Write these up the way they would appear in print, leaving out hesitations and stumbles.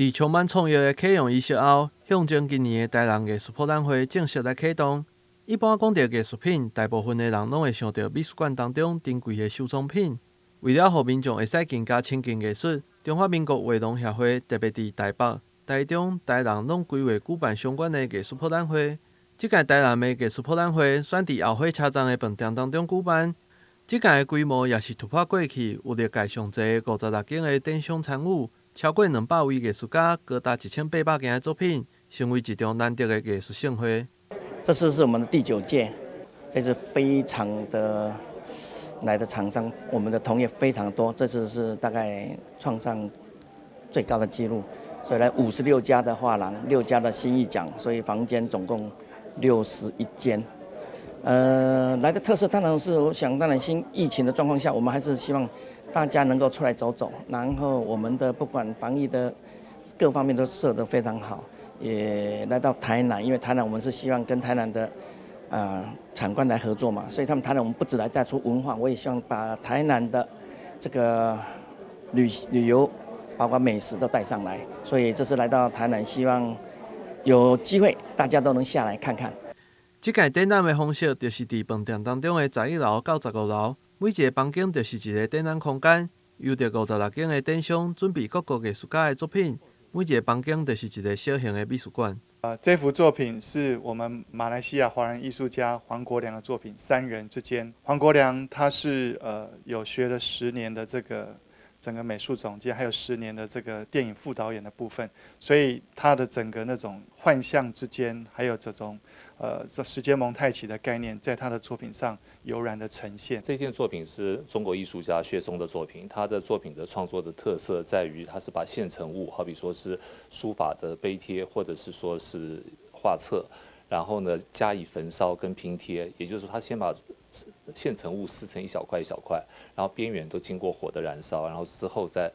在充满创意的启用仪式后，象征今年的台南艺术博览会正式来启动。一般讲到艺术品，大部分的人拢会想到美术馆当中珍贵的收藏品。为了让民众会使更加亲近艺术，中华民国画廊协会特别伫台北、台中、台南拢规划举办相关的艺术博览会。这届台南的艺术博览会选伫后火车站的饭店当中举办。这届的规模也是突破过去有历届上济56件的展商参与。超过200位艺术家，高达1800件的作品，成为一场难得的艺术盛会。这次是我们的第9届，这次非常的来的厂商，我们的同业非常多，这次是大概创上最高的纪录，所以来56家的画廊，6家的新艺奖，所以房间总共61间。来的特色当然是，我想当然新疫情的状况下，我们还是希望大家能够出来走走，然后我们的不管防疫的各方面都做得非常好，也来到台南，因为台南我们是希望跟台南的产官来合作嘛，所以他们台南我们不只来带出文化，我也希望把台南的这个旅游，包括美食都带上来，所以这次来到台南，希望有机会大家都能下来看看。这届展览的方式就是伫饭店当中的11楼到15楼，每一个房间就是一个展览空间，由着56件的展商准备各个艺术家的作品，每一个房间就是一个小型的美术馆。这幅作品是我们马来西亚华人艺术家黄国良的作品《三人之间》。黄国良他是有学了10年的这个整个美术总监，还有10年的这个电影副导演的部分，所以他的整个那种幻象之间，还有这种这时间蒙太奇的概念，在他的作品上悠然的呈现。这件作品是中国艺术家薛松的作品，他的作品的创作的特色在于，他是把现成物，好比说是书法的碑贴，或者是说是画册，然后呢加以焚烧跟拼贴，也就是说他先把现成物撕成一小块一小块，然后边缘都经过火的燃烧，然后之后再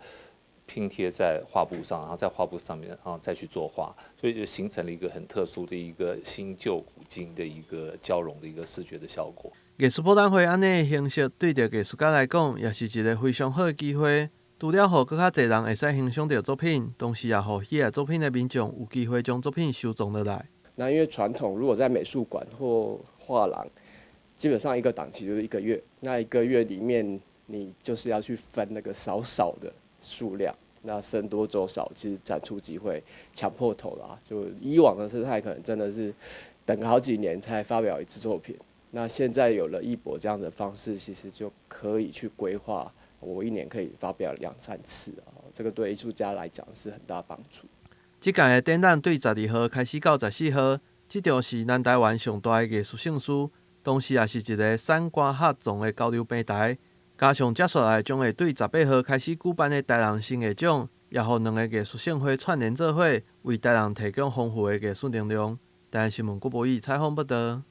拼贴在画布上，然后在画布上面，然后再去作画，所以就形成了一个很特殊的一个新旧古今的一个交融的一个视觉的效果。艺术博览会安尼的形式，对着艺术家来讲，也是一个非常好的机会。除了让更较侪人会使欣赏到作品，同时也让喜爱作品的民众有机会将作品收藏落来。那因为传统如果在美术馆或画廊，基本上一个档期就是1个月，那1个月里面你就是要去分那个少少的数量，那僧多粥少，其实展出机会抢破头啦。就以往的生态可能真的是等好几年才发表一次作品，那现在有了艺博这样的方式，其实就可以去规划，我1年可以发表2、3次啊，这个对艺术家来讲是很大帮助。这届的展览对12号开始到14号，这场是南台湾上大的艺术盛事，同时也是一个散歌合纵的交流平台。加上接下来将会对18号开始举办的台南新艺奖，也让2个艺术盛会串联做伙，为台南提供丰富的艺术能量。台南新闻郭博义采访报道。